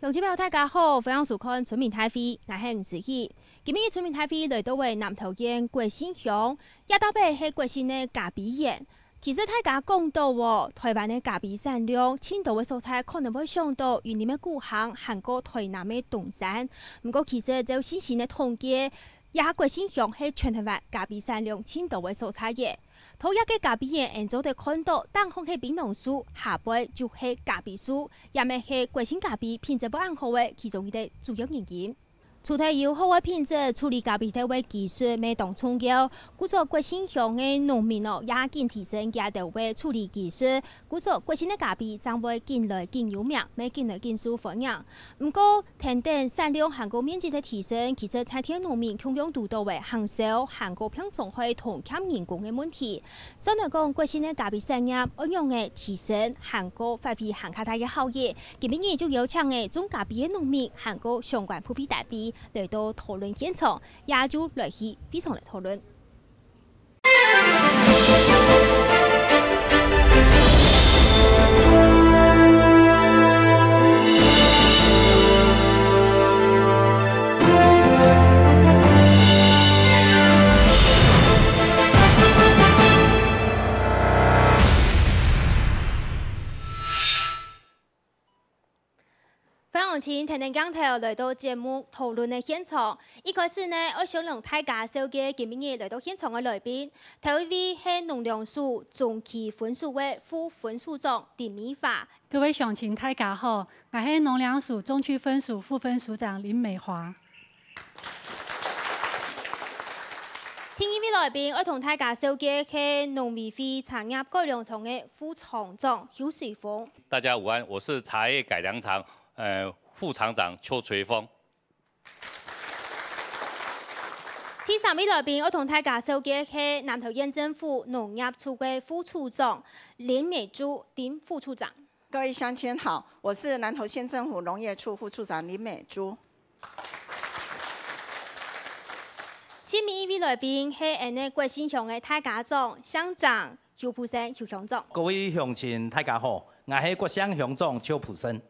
乡亲朋友大家好，欢迎收看村民大会，我是吴子熙。今日村民大会来到为南投县国新乡，也到尾是国新的咖啡园。其实大家讲到台湾的咖啡产量，青岛的所在可能会想到云林的故乡，韩国台南的东山。不过其实就新鲜的统计，也国新乡是全台湾咖啡产量青岛的所在嘅。头一个咖啡园，现在看到，当空气槟榔树，下背就是咖啡树，也咪是国新咖啡品质不安好的其中一个主要原因。除了有好的品质，处理咖啡豆的技术没当重要，故作国新乡的农民也紧提升家豆的处理技术，故作国新的咖啡将会更来更有名，没更来更受欢迎。不过，天等产量韩国面积的提升，其实采天农民共用度到的行销、韩国品种会同欠人工的问题。所以讲，国新的咖啡产业应用的提升韩国发挥很大的效益。今日就邀请的种咖啡的农民、韩国相关普遍代表。来到讨论现场，也就来去非常来讨论。请天天讲头来到节目讨论的现场。一开始呢，我想让大家小姐今日来到现场的来宾，头一位是农粮署中期分署的副分署长林美华。各位乡亲大家好，我是农粮署中区分署副分署长林美华。听一位来宾，我同大家小姐是农委会产业改良厂的副厂长邱水峰。大家午安，我是茶叶改良厂副厂长邱垂峰。第三位来宾，我同大家小姐是南投县政府农业处的副处长林美珠林副处长。各位乡亲好，我是南投县政府农业处副处长林美珠。前面一位来宾是国新乡的大家长乡长邱普生邱乡长。各位乡亲大家好，我是国乡乡长邱普生。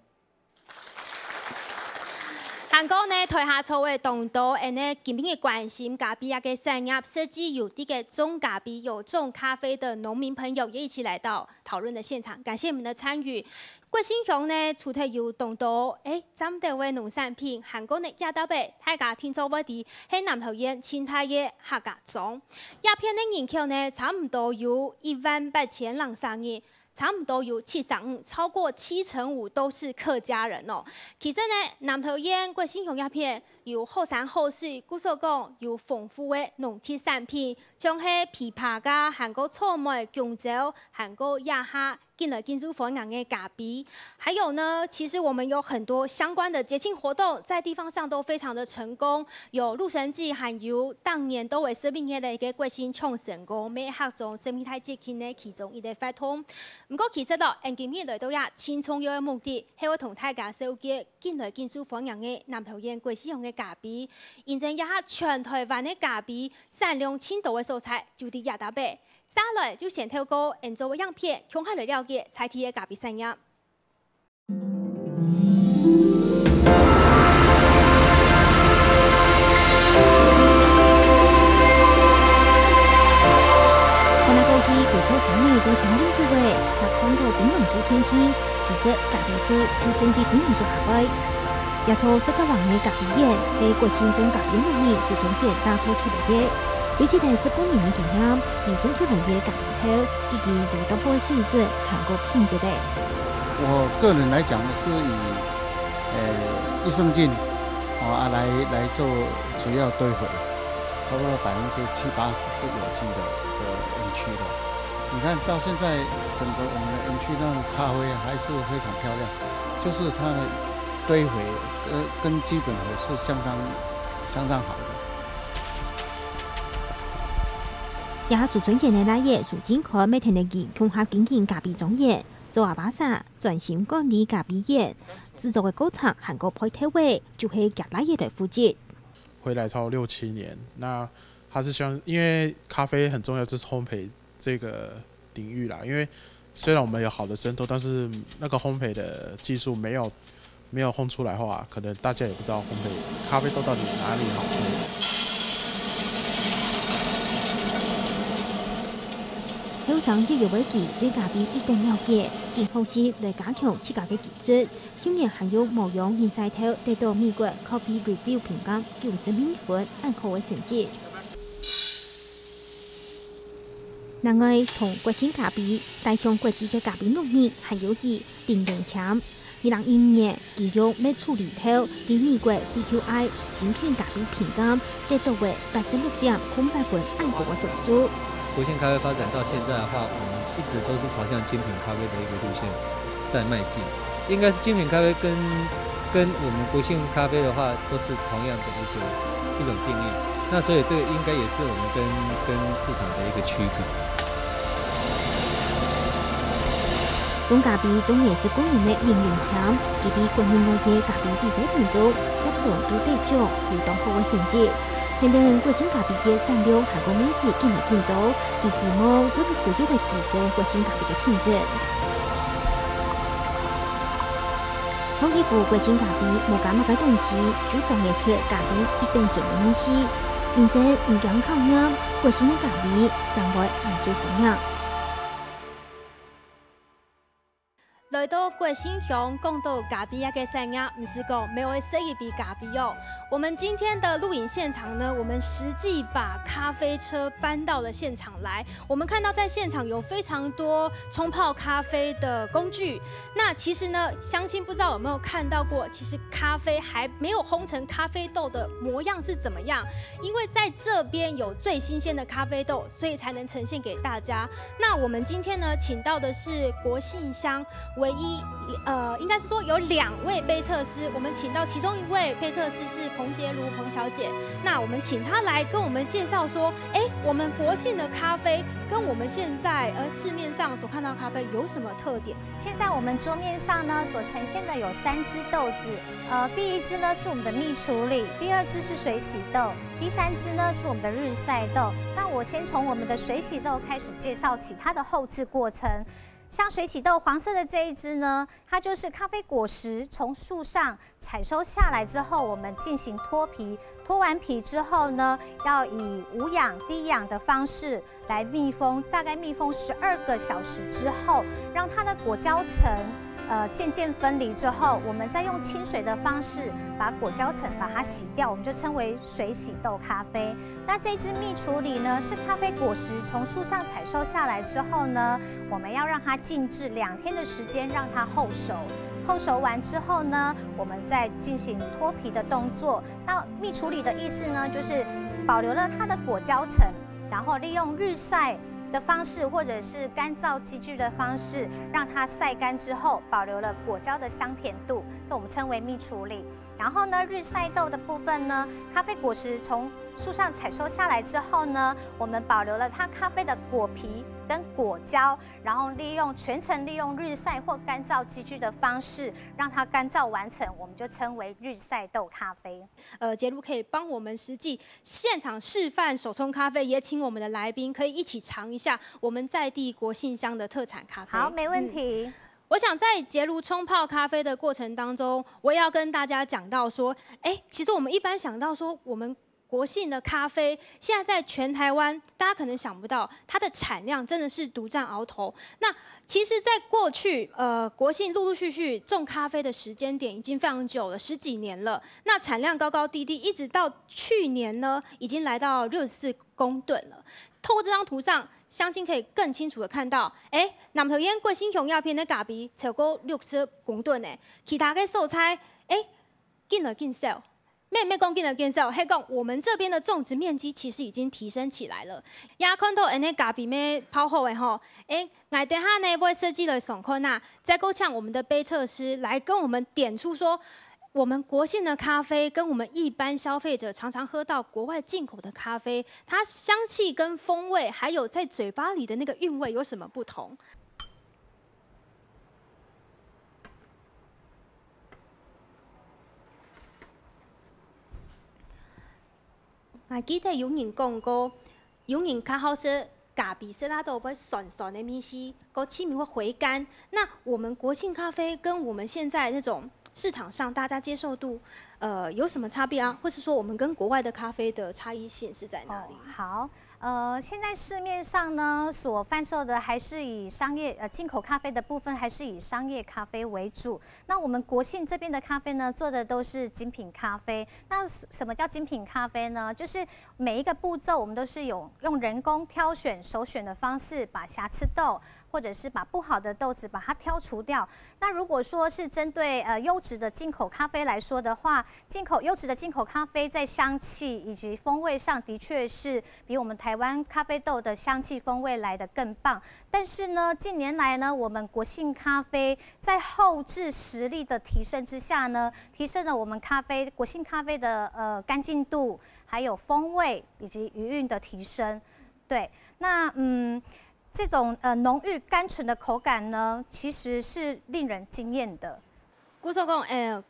韩国呢台下操的动作，今天的关心咖啡嘅产业，设计有这个种咖啡、有种咖啡的农民朋友也一起来到讨论的现场，感谢你们的参与。国新乡呢，除了有动作，针对的农产品，韩国呢也到尾，大家听说我哋喺南投县青苔嘅客家庄，一片的人口呢，差唔多有18000人上亿。差不多有75%，超过75%都是客家人哦。其实呢，南投县国新乡一片有好山好水，故所讲有丰富的农特产品，像是枇杷噶、韩国草莓、香蕉、韩国亚哈。进了金属佛养的咖啡，还有呢，其实我们有很多相关的节庆活动，在地方上都非常的成功，有陆神祭，还有当年都为生命的一个国新创成功，每各种生命态节庆的其中一个发通。不过其实今日来到呀，轻重要的目的，係要同大家小姐进来金属佛养的南投县国新乡的咖啡，驗證一下全台灣的咖啡產量青島的所在，就喺亞達貝。接來就先透過研究的樣片，向下來了解採體的咖啡產業。我那過去幾座山內都強烈地位，在看到檳榔樹天氣，其實咖啡樹就種喺檳榔樹下邊。也從世界王的咖啡園，喺國新種咖啡農民所種起打造出來的。比起嚟18年的經驗，而種出來的咖啡豆，已經有到好水準、韓國品質的。我個人來講是以益生菌來做主要堆肥，差不多70-80%是有機的園區的。你看到現在整個我們的園區那個咖啡還是非常漂亮，就是它的堆肥跟基本的是相當好的。也屬春天的那夜，屬健康每天的健康下經營咖啡莊園，做阿巴薩專心管理咖啡園，製作的過程韓國配體位就是夾那夜來負責。回來超6-7年，那他是因為咖啡很重要，就是烘焙這個領域啦。因為雖然我們有好的滲透，但是那個烘焙的技術沒有没有烘出来的话，可能大家也不知道烘焙咖啡豆到底哪里好喝。通常要会记对咖啡一定了解，以后是来加强自家嘅技术。去年还有某用印晒头得到美国 Coffee Review 评价90分按扣嘅成绩。另外，同国产咖啡带向国际嘅咖啡农业还有佢林永强。2015年，佢用咩处理头喺美国 CQI 精品咖啡评价得到嘅86.08分按扣嘅分数。国线咖啡发展到现在的话，我们一直都是朝向精品咖啡的一个路线在迈进。应该是精品咖啡跟我们国线咖啡的话，都是同样的一种定义。那所以这个应该也是我们跟市场的一个区隔。中咖啡总也是公认的林永强，佢哋国民外嘅咖啡比赛当中接受到得奖，有当好嘅成绩。肯定国产咖啡嘅产量还有面积更嚟更多，佢希望做个具体嘅提升国产咖啡嘅品质。好几副国产咖啡无加乜嘅东西，就创造出咖啡一定水嘅意思。因此唔讲靠啱，国产嘅咖啡掌握艺术风格。来到国新乡，讲到咖啡嘅产业，唔是讲没有设一杯咖啡哦。我们今天的录影现场呢，我们实际把咖啡车搬到了现场来。我们看到在现场有非常多冲泡咖啡的工具。那其实呢，乡亲不知道有没有看到过，其实咖啡还没有烘成咖啡豆的模样是怎么样？因为在这边有最新鲜的咖啡豆，所以才能呈现给大家。那我们今天呢，请到的是国信乡唯一应该是说有2位杯测师，我们请到其中一位杯测师是彭洁如彭小姐，那我们请她来跟我们介绍说，我们国信的咖啡跟我们现在市面上所看到的咖啡有什么特点？现在我们桌面上呢所呈现的有3支豆子，第1支呢是我们的蜜处理，第2支是水洗豆，第3支呢是我们的日晒豆。那我先从我们的水洗豆开始介绍起它的后制过程。像水洗豆黄色的这一支呢，它就是咖啡果实从树上采收下来之后，我们进行脱皮。脱完皮之后呢，要以无氧、低氧的方式来密封，大概密封12个小时之后，让它的果胶层渐渐分离之后，我们再用清水的方式把果胶层把它洗掉，我们就称为水洗豆咖啡。那这支蜜处理呢，是咖啡果实从树上采收下来之后呢，我们要让它静置2天的时间，让它后熟。后熟完之后呢，我们再进行脱皮的动作。那蜜处理的意思呢，就是保留了它的果胶层，然后利用日晒的方式，或者是干燥机具的方式，让它晒干之后，保留了果胶的香甜度，这我们称为蜜处理。然后呢，日晒豆的部分呢，咖啡果实从树上采收下来之后呢，我们保留了它咖啡的果皮跟果胶，然后全程利用日晒或干燥机具的方式，让它干燥完成，我们就称为日晒豆咖啡。杰如可以帮我们实际现场示范手冲咖啡，也请我们的来宾可以一起尝一下我们在地国信乡的特产咖啡。好，没问题。我想在杰如冲泡咖啡的过程当中，我也要跟大家讲到说，其实我们一般想到说，我们国信的咖啡现在在全台湾，大家可能想不到它的产量真的是独占鳌头。那其实，在过去，国信陆陆续续种咖啡的时间点已经非常久了，10几年了。那产量高高低低，一直到去年呢，已经来到64公吨了。透过这张图上，乡亲可以更清楚的看到，南投县国信乡鸦片的咖啡超过60公吨呢，其他的素菜，紧了紧销。没讲紧了紧销，系讲我们这边的种植面积其实已经提升起来了。也看到安尼咖啡咩泡好的吼，我等下呢会设计了上课那，再够呛我们的杯测师来跟我们点出说，我们国信的咖啡跟我们一般消费者常常喝到国外进口的咖啡，它香气跟风味，还有在嘴巴里的那个韵味有什么不同？我记得有人讲过，有人较好说咖啡色拉都会酸酸的米丝，够气味会回甘。那我们国信咖啡跟我们现在那种市场上大家接受度，有什么差别啊？或是说我们跟国外的咖啡的差异性是在哪里？好。现在市面上呢所贩售的还是以商业进口咖啡的部分，还是以商业咖啡为主。那我们国信这边的咖啡呢，做的都是精品咖啡。那什么叫精品咖啡呢？就是每一个步骤我们都是用人工挑选、首选的方式，把瑕疵豆，或者是把不好的豆子把它挑除掉。那如果说是针对优质的进口咖啡来说的话，优质的进口咖啡在香气以及风味上的确是比我们台湾咖啡豆的香气风味来得更棒。但是呢，近年来呢，我们国信咖啡在后制实力的提升之下呢，提升了我们国信咖啡的干净度，还有风味以及余韵的提升。对，那这种浓郁甘醇的口感呢，其实是令人惊艳的。郭寿公，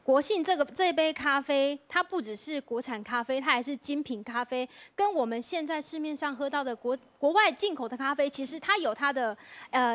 国信这一杯咖啡，它不只是国产咖啡，它还是精品咖啡，跟我们现在市面上喝到的国外进口的咖啡，其实它有它的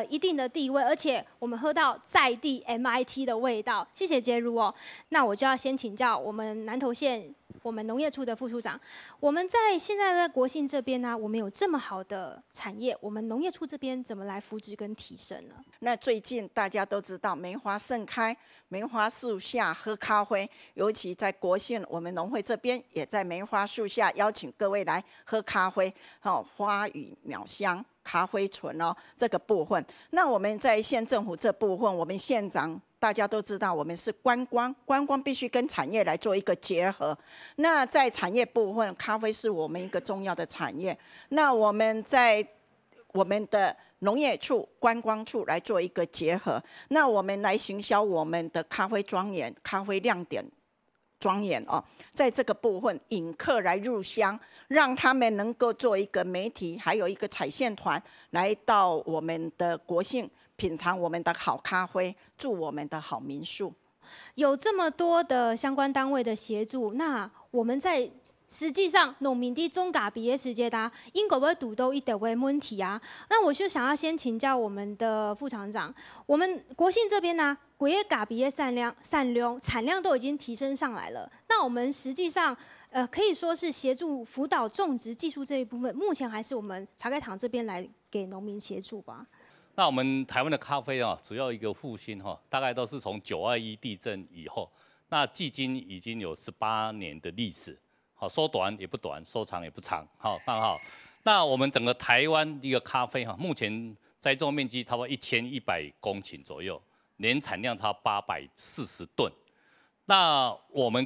一定的地位，而且我们喝到在地 MIT 的味道。谢谢杰如哦，那我就要先请教我们南投县我们农业处的副处长，我们现在在国信这边呢，我们有这么好的产业，我们农业处这边怎么来扶植跟提升呢？那最近大家都知道梅花盛开，梅花树下喝咖啡，尤其在国信我们农会这边也在梅花树下邀请各位来喝咖啡，花语鸟香。咖啡醇哦，这个部分，那我们在县政府这部分，我们县长大家都知道，我们是观光必须跟产业来做一个结合。那在产业部分，咖啡是我们一个重要的产业。那我们在我们的农业处、观光处来做一个结合，那我们来行销我们的咖啡庄园、咖啡亮点。庄园哦，在这个部分引客来入乡，让他们能够做一个媒体，还有一个采线团来到我们的国信品尝我们的好咖啡，住我们的好民宿。有这么多的相关单位的协助，那我们在实际上农民的中咖比的时间啦，应该会堵到一点问题啊。那我就想要先请教我们的副厂长，我们国信这边呢，规个咖比的产量都已经提升上来了。那我们实际上可以说是协助辅导种植技术这一部分，目前还是我们茶改场这边来给农民协助吧。那我们台湾的咖啡啊，主要一个复兴哈，大概都是从921地震以后，那距今已经有18年的历史。好，说短也不短，说长也不长，好，很好。那我们整个台湾一个咖啡哈，目前栽种面积差不多1100公顷左右，年产量差840吨。那我们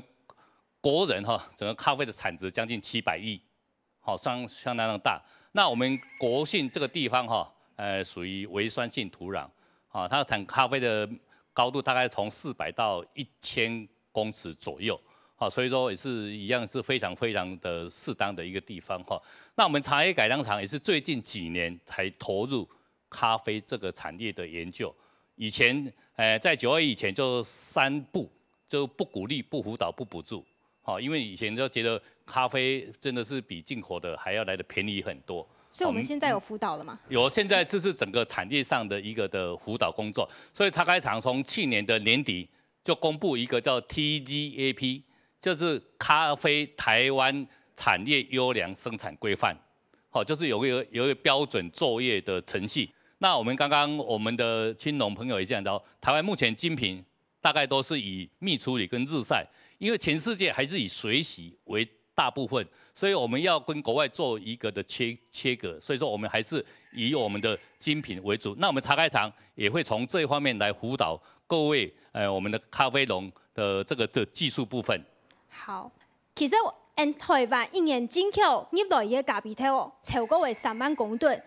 国人哈，整个咖啡的产值将近700亿，好，相当大。那我们国信这个地方哈，属于微酸性土壤，啊，它产咖啡的高度大概从400到1000公尺左右。好，所以说也是一样，是非常的适当的一个地方哈。那我们茶叶改良厂也是最近几年才投入咖啡这个产业的研究。以前，在921以前就3不，就不鼓励、不辅导、不补助。好，因为以前就觉得咖啡真的是比进口的还要来得便宜很多。所以我们现在有辅导了吗？有，现在这是整个产业上的一个的辅导工作。所以茶改厂从去年的年底就公布一个叫 TGAP。就是咖啡台湾产业优良生产规范，好，就是有一个标准作业的程序。那我们刚刚我们的青农朋友也讲到，台湾目前精品大概都是以蜜处理跟日晒，因为全世界还是以水洗为大部分，所以我们要跟国外做一个的切割，所以说我们还是以我们的精品为主。那我们茶改厂也会从这一方面来辅导各位我们的咖啡农的这个技术部分。好，其实台湾一年进口入来的咖啡豆超过为3万公吨，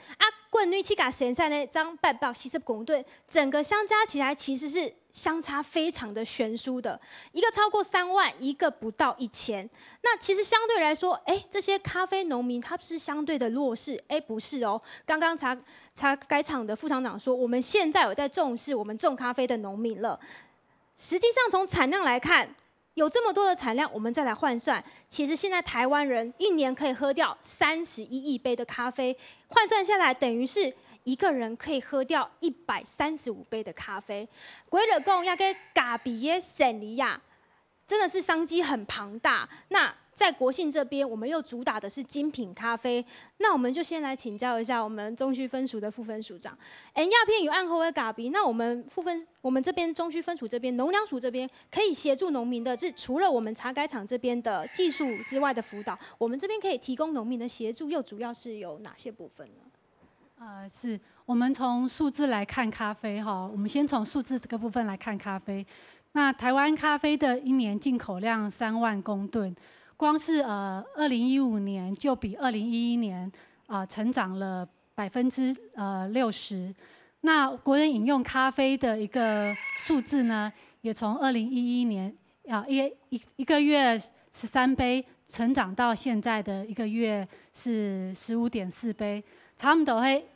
国内去甲生产的涨840公吨，整个相加起来其实是相差非常的悬殊的，一个超过3万，一个不到1000。那其实相对来说，这些咖啡农民他是相对的弱势，不是哦。刚刚茶改厂的副厂长说，我们现在有在重视我们种咖啡的农民了。实际上从产量来看，有这么多的产量，我们再来换算，其实现在台湾人一年可以喝掉31亿杯的咖啡，换算下来等于是一个人可以喝掉135杯的咖啡。规了讲，要给咖啡的生意呀，真的是商机很庞大。那在国信这边，我们又主打的是精品咖啡。那我们就先来请教一下我们中区分署的副分署长。鸦片有暗后的咖啡，那我们这边中区分署这边、农粮署这边可以协助农民的是，除了我们茶改厂这边的技术之外的辅导，我们这边可以提供农民的协助，又主要是有哪些部分呢？是我们从数字来看咖啡哈，我们先从数字这个部分来看咖啡。那台湾咖啡的一年进口量3万公吨。光是2015年就比2011年成长了60%。那国人饮用咖啡的一个数字呢，也从2011年一个月13杯，成长到现在的一个月是15.4杯，差不多会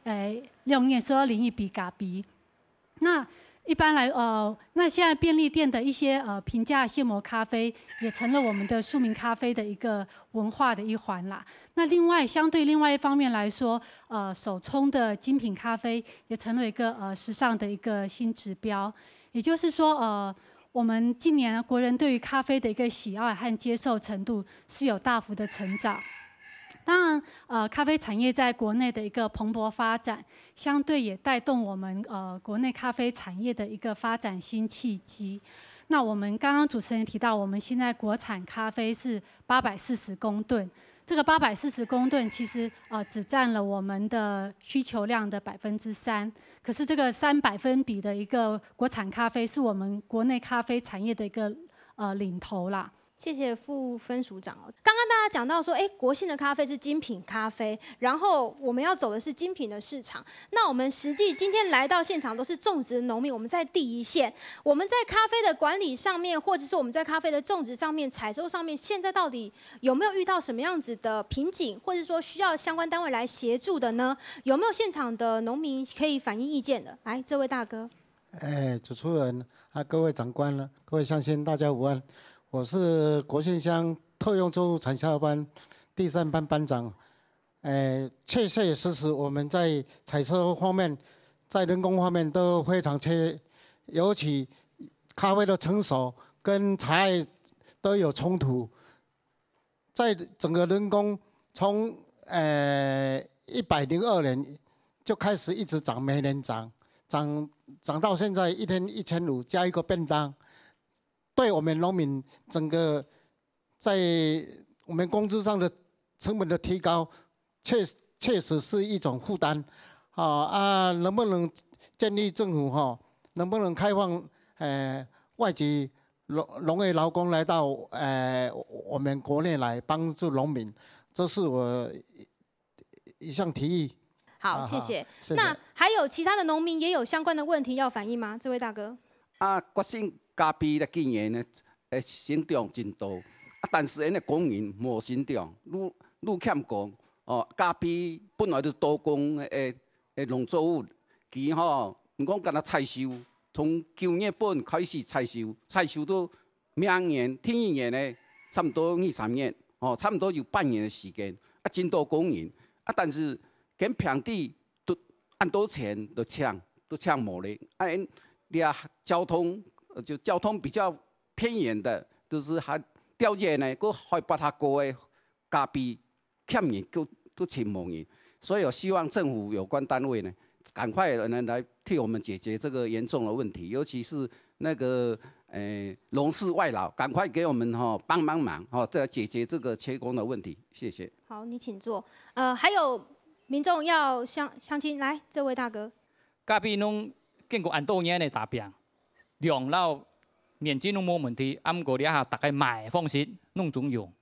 用年说0.1比咖啡。那一般来，那现在便利店的一些平价现磨咖啡也成了我们的庶民咖啡的一个文化的一环啦。那相对另外一方面来说，手冲的精品咖啡也成了一个时尚的一个新指标。也就是说，我们近年国人对于咖啡的一个喜爱和接受程度是有大幅的成长。当然，咖啡产业在国内的一个蓬勃发展，相对也带动我们国内咖啡产业的一个发展新契机。那我们刚刚主持人提到，我们现在国产咖啡是840公吨，这个840公吨其实只占了我们的需求量的3%，可是这个3%的一个国产咖啡是我们国内咖啡产业的一个领头啦。谢谢副分署长哦。刚刚大家讲到说，国信的咖啡是精品咖啡，然后我们要走的是精品的市场。那我们实际今天来到现场都是种植的农民，我们在第一线，我们在咖啡的管理上面，或者是我们在咖啡的种植上面、采收上面，现在到底有没有遇到什么样子的瓶颈，或者说需要相关单位来协助的呢？有没有现场的农民可以反映意见的？来，这位大哥。主持人各位长官了，各位乡亲，大家午安。我是国信乡特用作物产销班第3班班长。确确实实我们在采收方面，在人工方面都非常缺，尤其咖啡的成熟跟茶叶都有冲突。在整个人工从102年就开始一直涨，每年涨到现在1天1500加一个便当。对我们农民整个在我们工资上的成本的提高，确实是一种负担。能不能建议政府能不能开放外籍农业劳工来到我们国内来帮助农民？这是我一项提议。好，谢谢。那还有其他的农民也有相关的问题要反映吗？这位大哥。国信咖啡咧今年呢，成长真多，但是因的供应无成长，愈欠供。咖啡本来就是多工的农作物，其唔讲干那采收，从9月份开始采收到明年天一年呢，差不多2-3年，差不多有半年的时间，真多供应，但是跟平地都按多钱都抢无咧，交通交通比较偏远的，就是还条件呢，佫海拔较高的咖啡欠人，都请无人，所以我希望政府有关单位呢，赶快来替我们解决这个严重的问题，尤其是那个农事外劳，赶快给我们帮忙再解决这个缺工的问题，谢谢。好，你请坐。还有民众要相亲，来，这位大哥。咖啡拢经过很多年的打拼，量到面积拢冇问题，不过你下大概卖的方式拢总用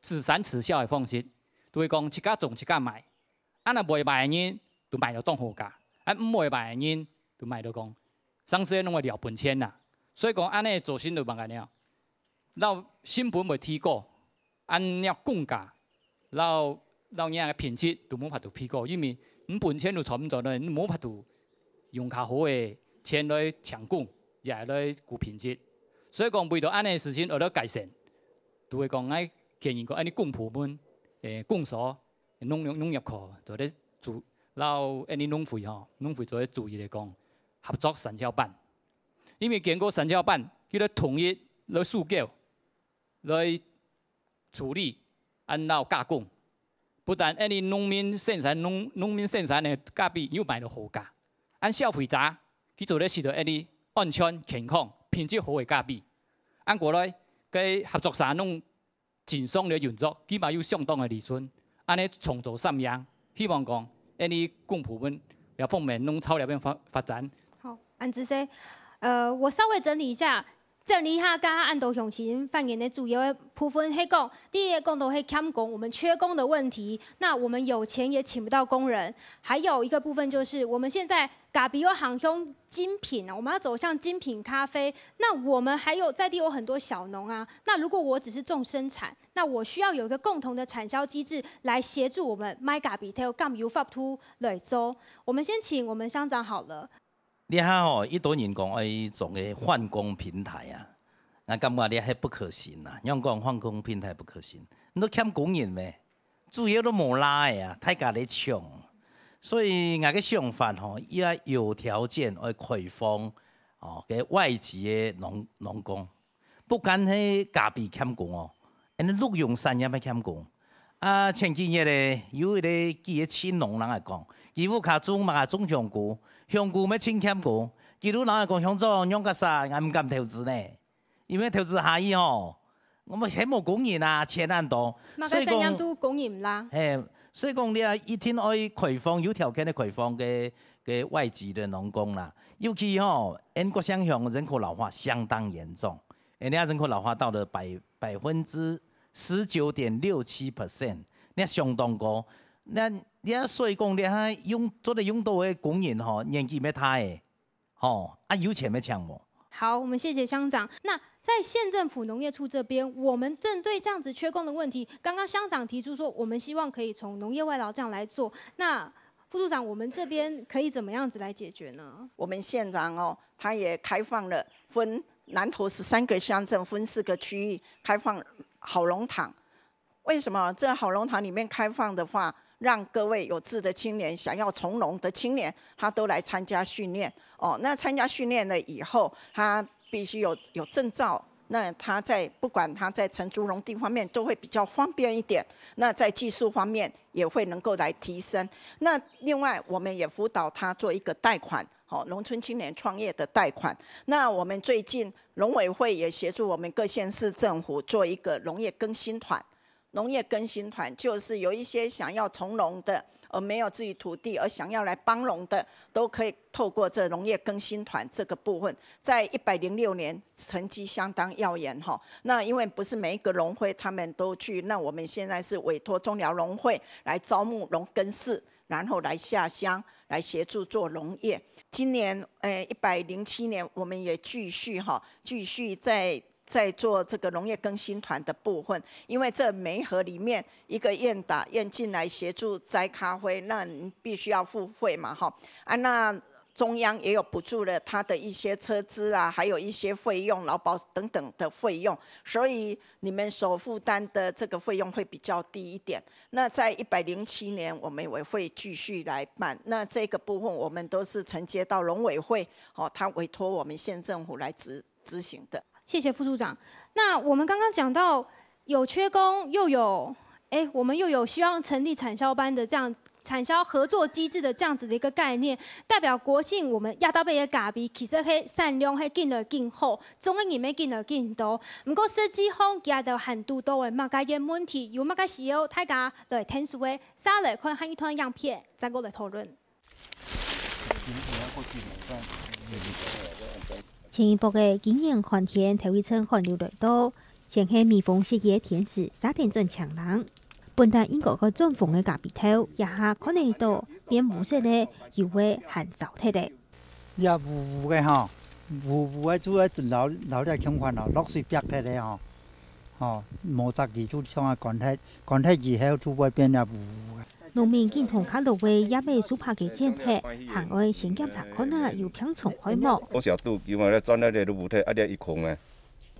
此产此销的方式，就是讲一家种一家卖，若袂卖的人就卖到当好价，唔袂卖的人就卖到讲，上次拢会了本钱啦。所以讲安尼做生就慢个了，然后成本袂提高，按了降价，然后个品质就冇法度提高，因为本钱就差唔多咧，你冇法度用较好的钱来抢供，也来顾品质。所以讲为了安尼事情而了改善，就会讲建议讲安尼供部门、供所、农业科就咧然后农会农会做注意来讲，合作产销办，因为经过产销办，迄个统一来诉叫，来处理，按照加工，不但农民生产的咖啡又卖到好价，按消费者去做咧是着安全健康、品质好的咖啡，按过来，佮合作社拢尽爽咧运作，起码有相当的利润，安尼创造三样，希望讲。公部门两方面弄朝那边发展。好，安子生，我稍微整理一下，刚刚安都雄心发言的主要的部分是讲，第一个讲到是欠工，我们缺工的问题。那我们有钱也请不到工人，还有一个部分就是我们现在咖啡有航向精品啊，我们要走向精品咖啡。那我们还有在地有很多小农啊，那如果我只是重生产，那我需要有一个共同的产销机制来协助我们买咖啡，有咁有法度来做。我们先请我们乡长好了。你看吼，伊多人讲伊做个换工平台啊，我感觉你还不可行啊。用讲换工平台不可行，你都欠工人咩？主要都无拉的啊，大家咧抢，所以我个想法吼，要有条件来开放哦，给外籍的农工，不干迄咖啡欠工哦，因陆用产业要欠工。啊，前几日咧，有一个几个青农人来讲，基富卡中嘛种香菇。香菇要清欠股，其他人讲乡长养个啥，俺唔敢投资呢，因为投资下以吼，我们还冇工人啊，钱很多，所以讲都工人啦。所以讲你啊，一定要开放有条件的开放给外籍的农工啦，尤其吼，因国乡乡人口老化相当严重，人家人口老化到了19.67%，你相当高。那你啊，所以讲你啊，做得用到的工人吼，年纪要大的，吼啊有钱要抢无。好，我们谢谢乡长。那在县政府农业处这边，我们针对这样子缺工的问题，刚刚乡长提出说，我们希望可以从农业外劳这样来做。那副处长，我们这边可以怎么样子来解决呢？我们县长哦，他也开放了分南投13个乡镇分4个区域开放好农场。为什么这好农场里面开放的话？让各位有志的青年，想要从农的青年，他都来参加训练哦。那参加训练了以后，他必须有证照，那他不管他在承租农地方面都会比较方便一点。那在技术方面也会能够来提升。那另外我们也辅导他做一个贷款，农村青年创业的贷款。那我们最近农委会也协助我们各县市政府做一个农业更新团。农业更新团就是有一些想要从农的，而没有自己土地，而想要来帮农的，都可以透过这农业更新团这个部分，在106年成绩相当耀眼哈。那因为不是每一个农会他们都去，那我们现在是委托中寮农会来招募农耕士，然后来下乡来协助做农业。今年107年我们也继续在做这个农业更新团的部分，因为这每一盒里面一个验进来协助摘咖啡，那你必须要付费嘛哈那中央也有补助了他的一些车资啊，还有一些费用、劳保等等的费用，所以你们所负担的这个费用会比较低一点。那在107年，我们也会继续来办。那这个部分我们都是承接到农委会他委托我们县政府来执行的。谢谢副处长。那我们刚刚讲到有缺工，我们又有希望成立产销班的这样产销合作机制的这样子的一个概念，代表国信我们亚大杯的咖啡其实迄产量迄更来更好，总个人要更来更多。不过设计方加到限度多的物件问题，有物件需要大家来听说的，下来看看一团样片，再过来讨论。前一步的经验寒天体育村寒流来到，先是蜜蜂系的天使沙田镇强人，本但英国个中风的咖啡头，也下可能到变无色的油味和糟蹋的。也糊的吼，糊的主要老在情况落水白的嘞吼，摩擦技术上啊管体以后主要变也糊的。农民见同卡路位也被苏拍嘅检测，行外先检查可能有병虫开幕。我小度因为咧钻在咧路体，啊咧一空啊，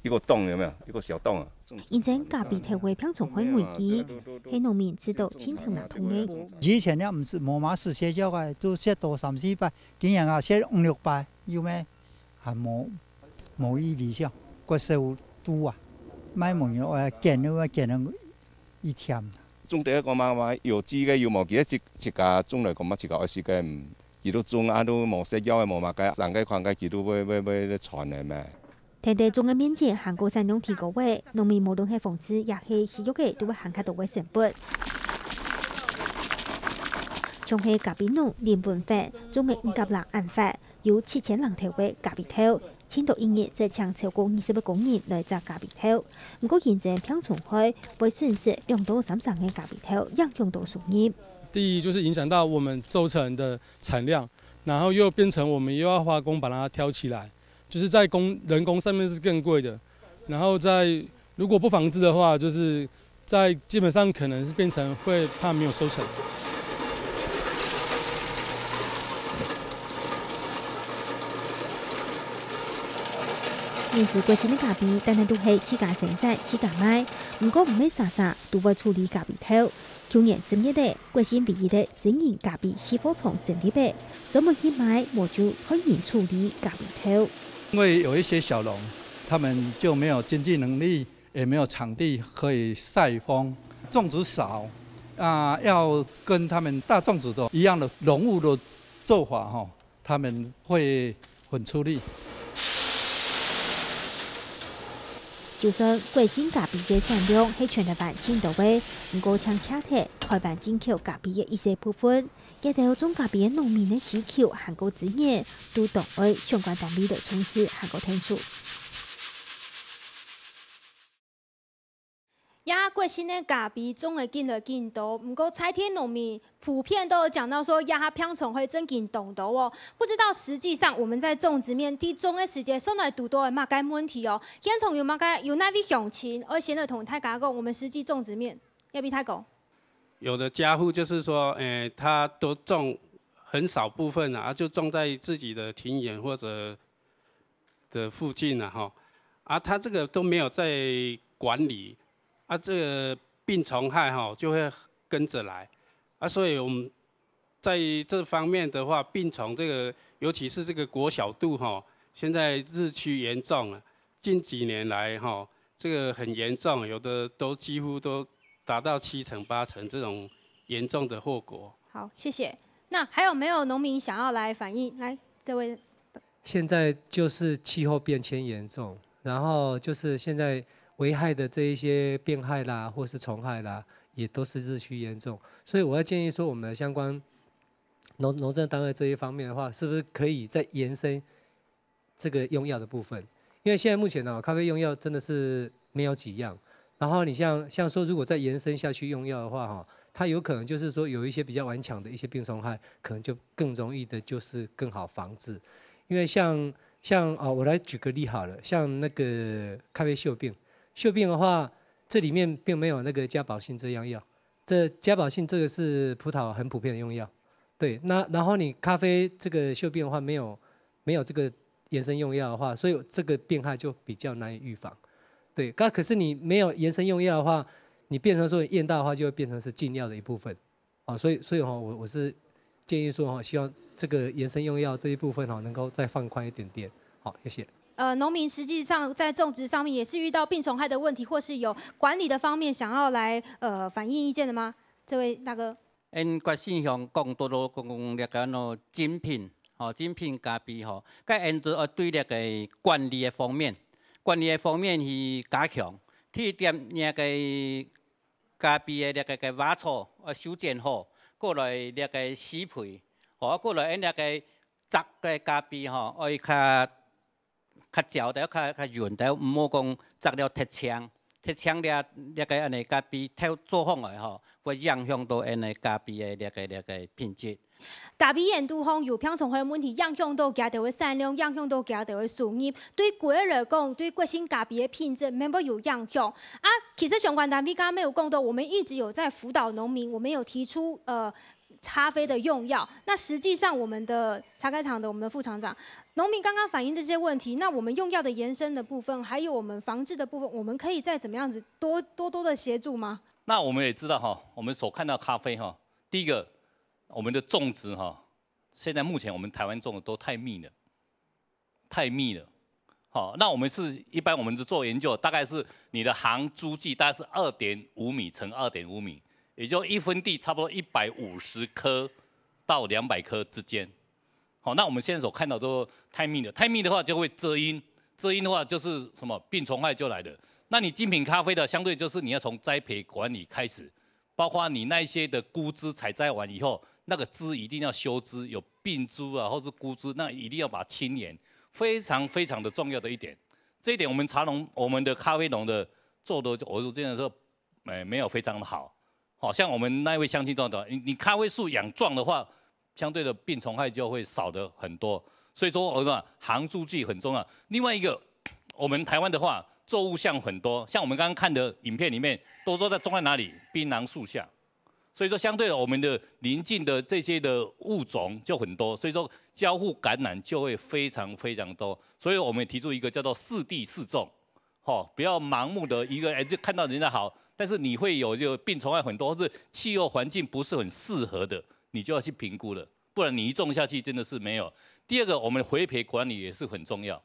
一个洞有没有？一个小洞啊。因前咖啡调味品种很危机，系农民知道千头难通的。以前咧唔是冇馬時寫咗嘅，都寫到3、4擺，竟然啊寫5、6擺，要咩？係冇意理想，個數多啊，買冇嘢我見到一天。種第一個嘛有機嘅要無幾一家種嚟講嘛，一家20個唔，佢都種啊都冇食藥嘅冇嘛嘅，上個框架佢都會傳嚟咩？天地種嘅面積韓國產量提高嘅，農民無論係防治也係飼育嘅，都會慳較多嘅成本。從係咖啡農連本法，種嘅5甲人按法，有7000人頭嘅咖啡頭，青島一年設搶超過20個工人來摘咖啡頭。不過現在品種開會損失2到3成嘅咖啡頭，影響到收入。第一就是影響到我們收成的產量，然後又變成我們又要花工把它挑起來。就是在人工上面是更貴的，然後如果不防治的話，就是基本上可能是變成會怕沒有收成。現時貴新的咖啡，單單都係自家生產、自家賣，不過唔係啥都會處理咖啡頭。去年10月底，貴新唯一的新型咖啡釋放廠成立嘅，專門去賣模組專門處理咖啡頭。因為有一些小農，他們就沒有經濟能力，也沒有場地可以曬風，種植少，要跟他們大種植的一樣的農務的做法，他們會很出力。就算貴新咖啡嘅產量係全台灣前頭位，不過像客體台灣進口咖啡嘅一些部分。也對種咖啡農民的需求韓國資源，都同愛相關單位的從事韓國聽數。貴新的咖啡種的進來進多，不過採田農民普遍都有講到說，它品種會增進動多哦。不知道實際上我們在種植面地種的時間，送來多的乜嘢問題哦？現從有乜嘢有哪位鄉親，而現在同大家講，我們實際種植面要比他講。有的家戶就是說，他都種很少部分啊，就種在自己的庭園或者的附近啊，哈，他這個都沒有在管理，這個病蟲害就會跟着來，所以我們在這方面的話，病蟲這個，尤其是這個果小蠹現在日趨嚴重了，近幾年來這個很嚴重，有的都幾乎都達到7成8成這種嚴重的後果。好，謝謝。那還有沒有農民想要來反映？來，這位。現在就是氣候變遷嚴重，然後就是現在危害的這一些病害啦，或是蟲害啦，也都是日趨嚴重。所以我要建議說，我們的相關農政單位這一方面的話，是不是可以再延伸這個用藥的部分？因為現在目前呢，咖啡用藥真的是沒有幾樣。然後你像說，如果再延伸下去用藥的話，它有可能就是說有一些比較頑強的一些病蟲害，可能就更容易的，就是更好防治。因為像我來舉個例好了，像那個咖啡鏽病的話，這裡面並沒有那個加保性這樣藥。這加保性這個是葡萄很普遍的用藥，對。那然後你咖啡這個鏽病的話，沒有這個延伸用藥的話，所以這個病害就比較難以預防。對，可是你沒有延伸用藥的話，你變成說驗到的話，就會變成是禁藥的一部分，所以我是建議說希望這個延伸用藥這一部分能夠再放寬一點點。好，謝謝。農民實際上在種植上面也是遇到病蟲害的問題，或是有管理的方面想要來反映意見的嗎？這位大哥。貴新鄉講多多講那個精品咖啡佮因對對那個管理的方面是加強，第一點那個咖啡的那個挖草修剪好，過來那個洗培，過來那個摘嘅咖啡愛較嚼的，較潤的，唔好講摘了鐵槍了那個安尼咖啡偷做好來會影響到安尼咖啡的那個品質。咖啡鹽度方有品種害問題，影響到家頭的產量，影響到家頭的收入。對個人來講，對貴新咖啡的品質沒有影響。其實相關單位剛剛沒有講到，我們一直有在輔導農民，我們有提出咖啡的用藥。那實際上，我們的茶改場的我們的副廠長农民刚刚反映这些问题，那我们用药的延伸的部分，还有我们防治的部分，我们可以再怎么样子多的协助吗？那我们也知道哈，我们所看到咖啡哈，第一个我们的种植哈，现在目前我们台湾种的都太密了，太密了。好，那我们是一般我们做研究，大概是你的行株计大概是2.5米乘2.5米，也就1分地差不多150颗到200颗之间。好，那我们现在所看到都太密了，太密的话就会遮阴，遮阴的话就是什么病虫害就来了。那你精品咖啡的相对就是你要从栽培管理开始，包括你那一些的菇枝采摘完以后，那个枝一定要修枝，有病株啊或是菇枝，那一定要把它清严。非常非常的重要的一点，这一点我们茶农、我们的咖啡农的做的，我是真的说，没有非常的好。好像我们那一位乡亲做的，你咖啡树养壮的话，相对的病虫害就会少的很多。所以说，我说行株计很重要。另外一个，我们台湾的话，作物像很多，像我们刚刚看的影片里面，都说种在哪里？槟榔树下。所以说，相对的，我们的邻近的这些的物种就很多，所以说交互感染就会非常非常多。所以我们提出一个叫做适地适种，不要盲目的一个就看到人家好，但是你会有就病虫害很多，或是气候环境不是很适合的，你就要去评估了，不然你一种下去真的是没有。第二个，我们回培管理也是很重要，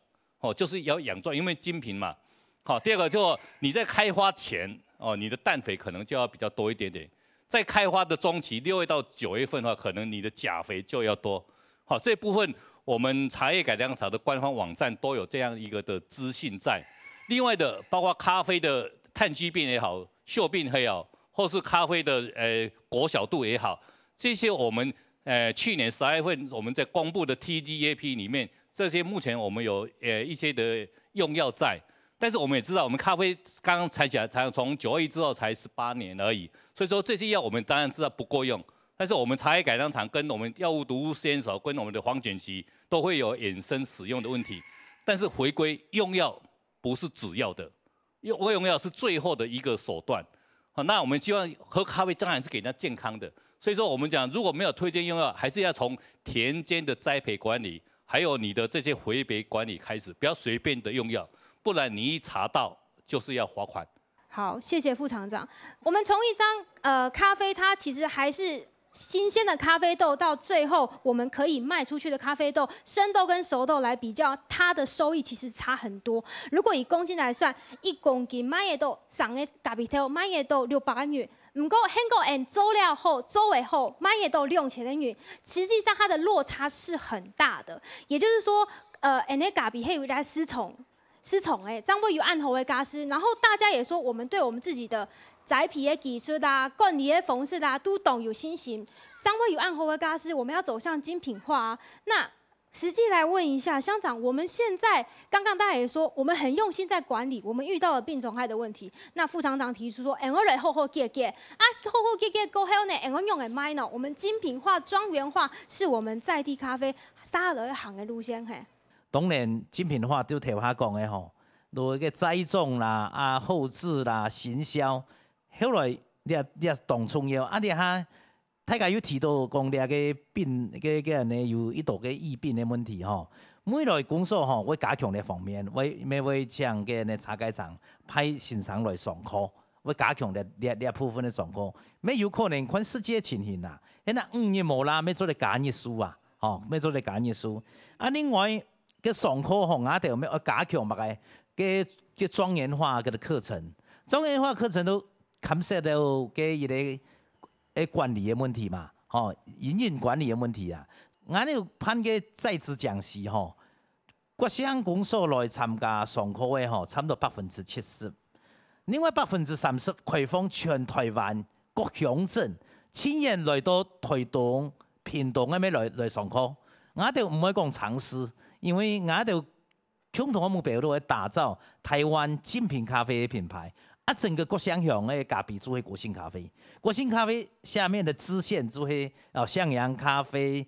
就是要养壮，因为精品嘛。好，第二个就你在开花前，你的氮肥可能就要比较多一点点。在开花的中期，6月到9月份的话，可能你的钾肥就要多。好，这部分我们茶叶改良场的官方网站都有这样一个的资讯在。另外的，包括咖啡的炭疽病也好，锈病也好，或是咖啡的果小度也好，这些我们去年12月份我们在公布的 TGAP 里面，这些目前我们有一些的用药在。但是我们也知道，我们咖啡刚刚采起来，才从921之后才18年而已，所以说这些药我们当然知道不够用。但是我们茶叶改良厂跟我们药物毒物实验所跟我们的黄碱期都会有衍生使用的问题。但是回归用药不是主要的，用药是最后的一个手段。好，那我们希望喝咖啡当然是给人家健康的。所以说我们讲，如果没有推荐用药，还是要从田间的栽培管理，还有你的这些回培管理开始，不要随便的用药。不然你一查到就是要罚款。好，谢谢副厂长。我们从一张咖啡，它其实还是新鲜的咖啡豆，到最后我们可以卖出去的咖啡豆，生豆跟熟豆来比较，它的收益其实差很多。如果以公斤来算，1公斤买的豆上的咖啡豆买的豆600元。不过，很多人做了后、做尾后买的豆6000元，实际上它的落差是很大的。也就是说，那咖啡还有来失宠张卫有暗头的咖丝，然后大家也说我们对我们自己的栽培的技术啦、管理的方式啦都懂有信心。张卫有暗头的咖丝，我们要走向精品化啊。那实际来问一下乡长，我们现在刚刚大家也说，我们很用心在管理，我们遇到了病虫害的问题。那副厂长提出说，我来好好结啊，好好结过后呢，我用的买呢，我们精品化、庄园化是我们在地咖啡杀了一行的路线嘿。当然，精品化就听我讲的吼，落个栽种啦、后置啦、行销，后来你动重要，你哈，大家有提到讲个病个呢有一道个疫病的问题吼，未来工作吼会加强呢方面，会将个呢茶改厂派先生来上课，会加强呢部分的状况，没有可能看世界情形啦，那5月末啦，要做个加热书啊，要做个加热书，另外。个上课吼，我哋要加强嘛个庄园化个课程，庄园化课程都牵涉到个一个管理的问题嘛，营运管理的问题啊。我哋判个在职讲师吼，各乡公所来参加上课的吼，差不多70%，另外30%开放全台湾各乡镇亲人来到台东、屏东那边来上课，我哋唔可以讲尝试。因为我哋共同的目标都会打造台湾精品咖啡的品牌，整个国乡乡的咖啡做为国信咖啡，国信咖啡下面的支线做为向阳咖啡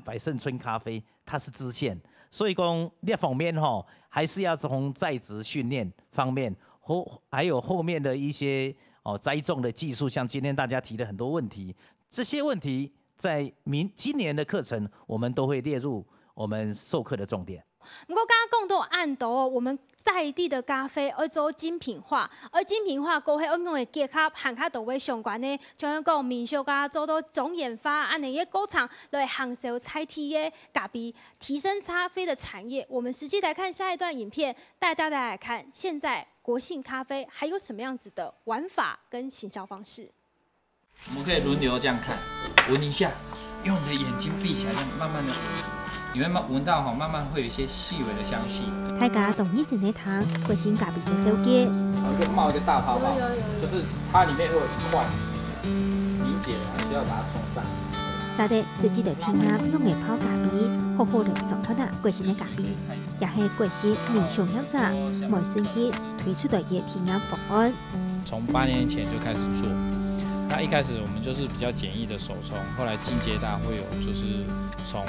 百胜村咖啡，它是支线，所以讲这方面还是要从在职训练方面，还有后面的一些栽种的技术，像今天大家提的很多问题，这些问题。在今年的课程，我们都会列入我们授课的重点。不过刚刚讲到按图哦，我们在地的咖啡要做精品化，而精品化过后，我们会结合和较多位相关的，像讲民俗啊，做到总研发安尼个工厂来行销菜体的咖啡，提升咖啡的产业。我们实际来看下一段影片，带大家来看现在国信咖啡还有什么样子的玩法跟行销方式。我们可以轮流这样看，闻一下，用你的眼睛闭起来，这样慢慢的。你会闻到慢慢会有一些细微的香气。大家同意整内糖，国信咖啡的手机。冒一个大泡泡，就是它里面会有一块凝结了，你就要把它冲上。沙地自己的天鸭用来泡咖啡，好好的送到那国信的咖啡，也是国信民雄业者毛顺义推出的一天鸭方案。从8年前就开始做，那一开始我们就是比较简易的手冲，后来进阶大会有就是从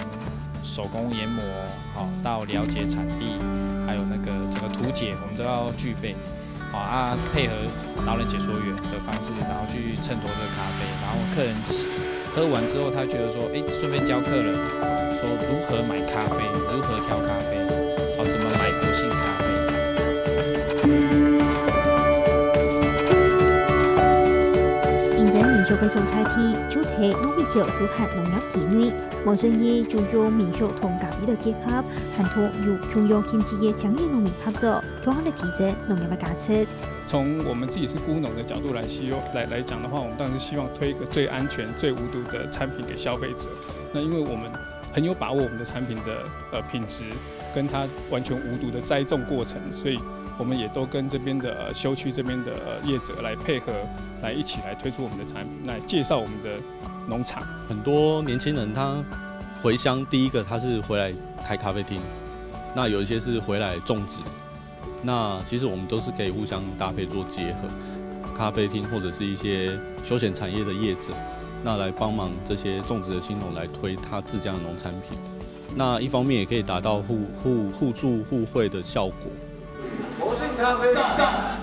手工研磨，好到了解产地，还有那个整个图解，我们都要具备，配合导览解说员的方式，然后去衬托这个咖啡，然后客人喝完之后，他觉得说，顺便教客人说如何买咖啡，如何挑咖啡，怎么买国信咖啡。民俗嘅送菜题主题农民橋符合農業紀律，毛順義就用民俗同咖啡的結合，和同與평양經濟嘅產業農民合作，更好地提升農業嘅價值。從我們自己是菇農的角度來講的話，我們當然是希望推一個最安全、最無毒的產品給消費者。那因為我們很有把握我們的產品的品質跟它完全無毒的栽種過程，所以我們也都跟這邊的休區這邊的業者來配合，來一起來推出我們的產品，來介紹我們的農場。很多年輕人他回鄉，第一個他是回來開咖啡廳，那有一些是回來種植，那其實我們都是可以互相搭配做結合，咖啡廳或者是一些休閒產業的業者，那來幫忙這些種植的青農來推他自家的農產品，那一方面也可以達到互助互惠的效果。國信咖啡站。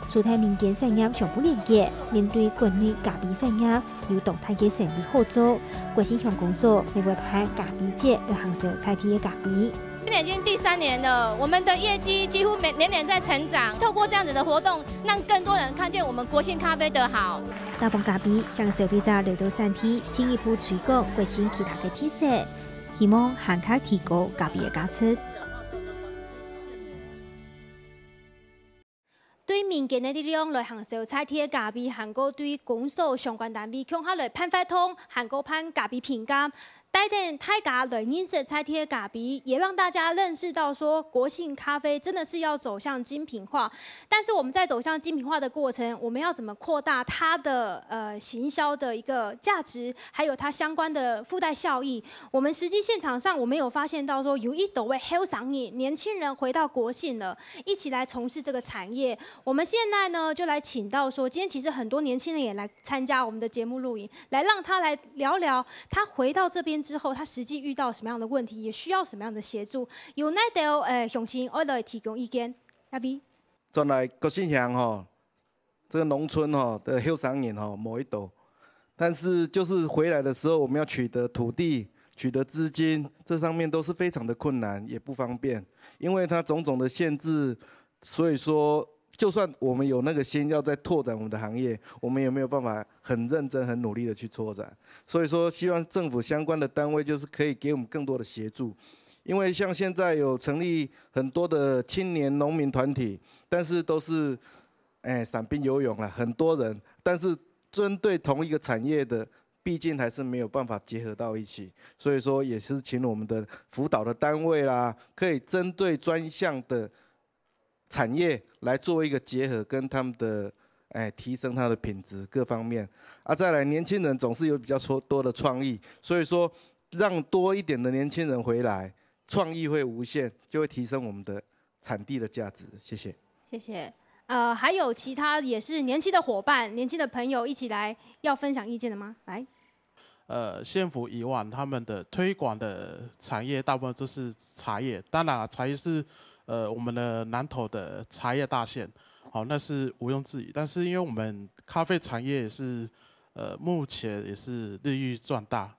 主題民間產業相互連結，面對國內咖啡產業有動態嘅成立合作。國信鄉公所會委派咖啡節來行銷菜地嘅咖啡。今年已經第3年了，我們的業績幾乎年年在成長。透過這樣子的活動，讓更多人看見我們國信咖啡的好。大幫咖啡向消費者來到產地，進一步推廣國信其他嘅特色，希望行卡提高咖啡嘅價值。對民間的力量來行銷菜地嘅咖啡，韓國對公所相關單位強下來判發通，韓國判咖啡評鑑。帶點大家來認識菜地嘅咖啡，也讓大家認識到說國信咖啡真的是要走向精品化。但是我們在走向精品化的過程，我們要怎麼擴大它的行銷的一個價值，還有它相關的附帶效益？我們實際現場上，我們有發現到說有一朵位後生人年輕人回到國信了，一起來從事這個產業。我們現在呢就來請到說，今天其實很多年輕人也來參加我們的節目錄影，來讓他來聊聊他回到這邊之後，他實際遇到什麼樣的問題，也需要什麼樣的協助。有那條鄉親我來提供意見。阿 B， 轉來國信鄉這個農村的後生人某一朵，但是就是回來的時候，我們要取得土地、取得資金，這上面都是非常的困難，也不方便，因為它種種的限制，所以說。就算我們有那個心要再拓展我們的行業，我們也沒有辦法很認真、很努力的去拓展。所以說，希望政府相關的單位就是可以給我們更多的協助。因為像現在有成立很多的青年農民團體，但是都是散兵游勇了，很多人，但是針對同一個產業的，畢竟還是沒有辦法結合到一起。所以說，也是請我們的輔導的單位啦，可以針對專項的產業來做一個結合，跟他們的提升它的品質各方面再來年輕人總是有比較多的創意，所以說讓多一點的年輕人回來，創意會無限，就會提升我們的產地的價值。謝謝。謝謝。還有其他也是年輕的夥伴、年輕的朋友一起來要分享意見的嗎？來。縣府以往他們的推廣的產業大部分都是茶葉，當然茶葉是。我們的南投的茶葉大縣，那是毋庸置疑。但是因為我們咖啡產業也是，目前也是日益壯大，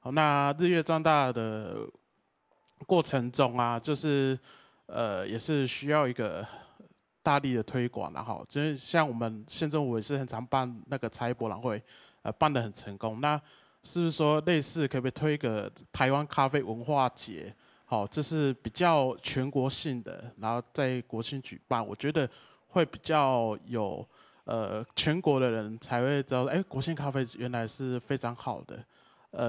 好，那日月壮大的过程中啊，就是也是需要一个大力的推广然后就是像我们县政府也是很常办那个茶叶博览会，办得很成功。那是不是说类似可不可以推一个台湾咖啡文化节？好，这是比较全国性的，然后在国庆举办，我觉得会比较有全国的人才会知道，哎，国庆咖啡原来是非常好的。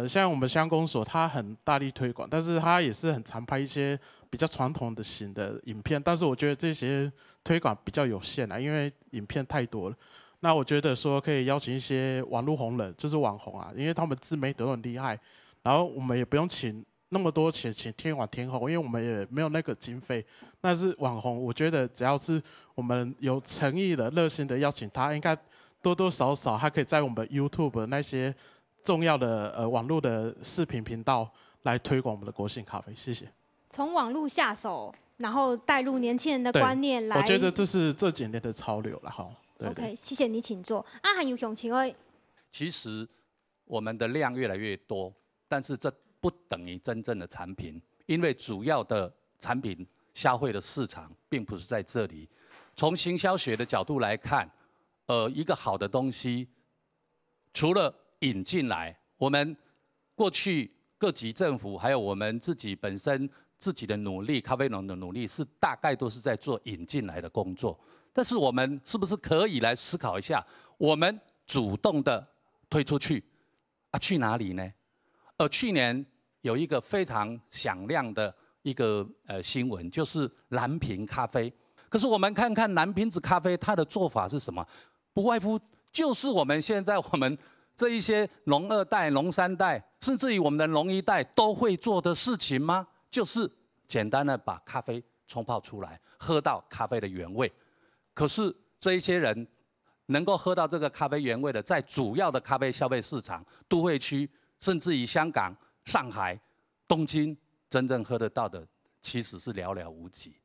像我们乡公所，它很大力推广，但是它也是很常拍一些比较传统的型的影片，但是我觉得这些推广比较有限啊，因为影片太多了。那我觉得说可以邀请一些网络红人，就是网红啊，因为他们自媒体都很厉害，然后我们也不用请那么多钱请天网天后，因为我们也没有那个经费。但是网红，我觉得只要是我们有诚意的、热心的邀请他，应该多多少少他可以在我们 YouTube 那些重要的网络的视频频道来推广我们的国信咖啡。谢谢。从网络下手，然后带入年轻人的观念来。我觉得这是这几年的潮流了哈。OK， 谢谢你，请坐。啊，还有熊请问，其实我们的量越来越多，但是这不等于真正的产品，因为主要的产品消费的市场并不是在这里。从行销学的角度来看，一个好的东西，除了引进来，我们过去各级政府还有我们自己本身自己的努力，咖啡农的努力是大概都是在做引进来的工作。但是我们是不是可以来思考一下，我们主动的推出去，去哪里呢？去年有一个非常响亮的一个新闻，就是蓝瓶咖啡。可是我们看看蓝瓶子咖啡，它的做法是什么？不外乎就是我们现在我们这一些农2代、农3代，甚至于我们的农1代都会做的事情吗？就是简单的把咖啡冲泡出来，喝到咖啡的原味。可是这一些人能够喝到这个咖啡原味的，在主要的咖啡消费市场、都会区，甚至于香港、上海、东京，真正喝得到的其实是寥寥无几。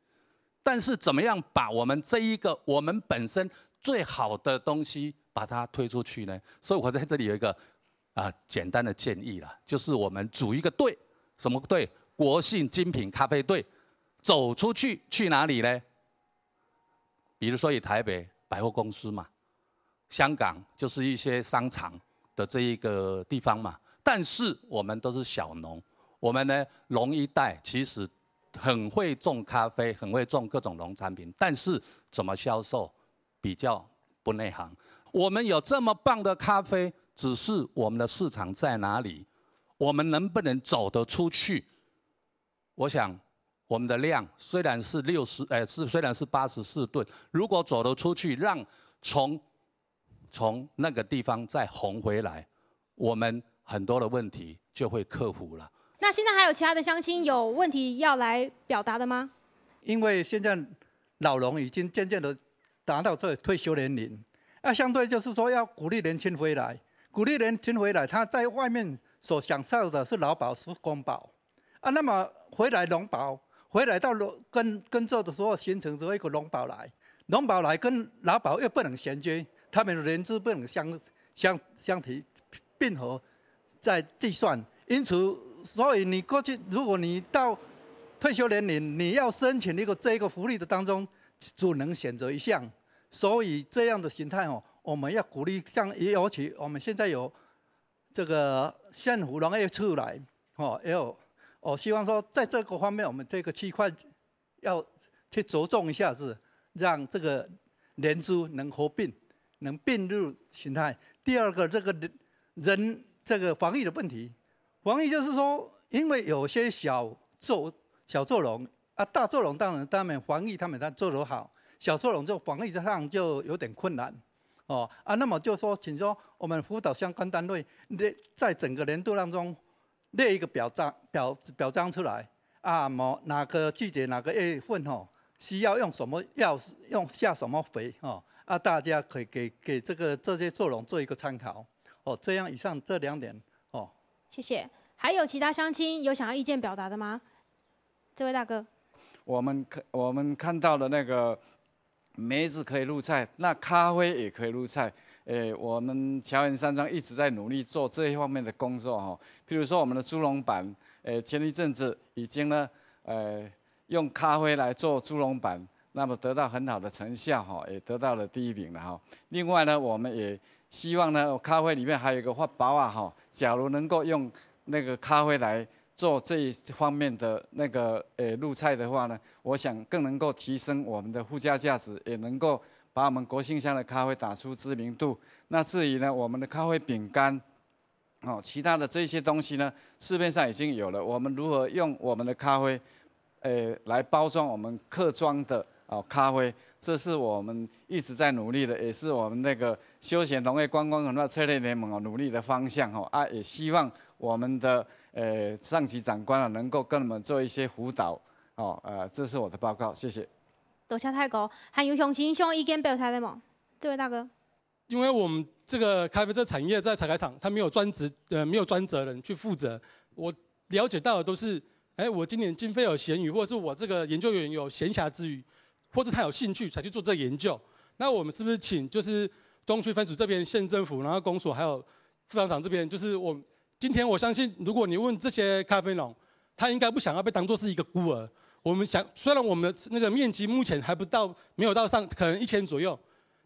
但是怎么样把我们这一个我们本身最好的东西把它推出去呢？所以我在这里有一个简单的建议啦，就是我们组一个队，什么队？国信精品咖啡队，走出去去哪里呢？比如说以台北百货公司嘛，香港就是一些商场的这一个地方嘛。但是我们都是小农，我们呢农1代其实很会种咖啡，很会种各种农产品，但是怎么销售比较不内行。我们有这么棒的咖啡，只是我们的市场在哪里？我们能不能走得出去？我想。我们的量虽然是虽然是84吨，如果走得出去，让从那个地方再红回来，我们很多的问题就会克服了。那现在还有其他的乡亲有问题要来表达的吗？因为现在老农已经渐渐的达到这退休年龄，相对就是说要鼓励年轻回来，他在外面所享受的是劳保是公保，那么回来农保。回来到耕作的时候，形成这一个农保来跟劳保又不能衔接，他们的年资不能相提并合在计算。因此，所以你过去如果你到退休年龄，你要申请这个福利的当中，只能选择一项。所以这样的形态我们要鼓励，尤其我们现在有这个县府农业处来也有。我希望说，在这个方面，我们这个区块要去着重一下子，让这个年资能合并，能并入形态。第二个，这个人这个防疫的问题，防疫就是说，因为有些小作农大作农当然他们防疫他们做得好，小作农就防疫上就有点困难那么就说，请说我们辅导相关单位在整个年度当中。列一个表彰出来哪个季节哪个月份需要用什么药，下什么肥大家可以给这些作农做一个参考这样以上这2点谢谢。还有其他乡亲有想要意见表达的吗？这位大哥，我们看到的那个梅子可以入菜，那咖啡也可以入菜。我们侨园山庄一直在努力做这一方面的工作哈。譬如说我们的猪笼板，前一阵子已经呢，用咖啡来做猪笼板，那么得到很好的成效哈，也得到了第1名了哈。另外呢，我们也希望呢，咖啡里面还有一个法包啊哈，假如能够用那个咖啡来做这一方面的那个入菜的话呢，我想更能够提升我们的附加价值，也能够把我们国姓乡的咖啡打出知名度。那至于呢，我们的咖啡饼干，其他的这些东西呢，市面上已经有了。我们如何用我们的咖啡，来包装我们客庄的咖啡，这是我们一直在努力的，也是我们那个休闲农业观光文化策略联盟努力的方向也希望我们的上级长官能够跟我们做一些辅导这是我的报告，谢谢。多谢太哥，还有乡亲向意见表态的吗？这位大哥。因为我们这个咖啡这产业在采咖厂，它没有专责人去负责。我了解到的都是，我今年经费有闲余，或者是我这个研究员有闲暇之余，或者他有兴趣才去做这个研究。那我们是不是请就是东区分署这边县政府，然后公所还有副厂长这边，就是今天我相信，如果你问这些咖啡农，他应该不想要被当作是一个孤儿。我们虽然我们的那个面积目前还没有到上可能1000左右。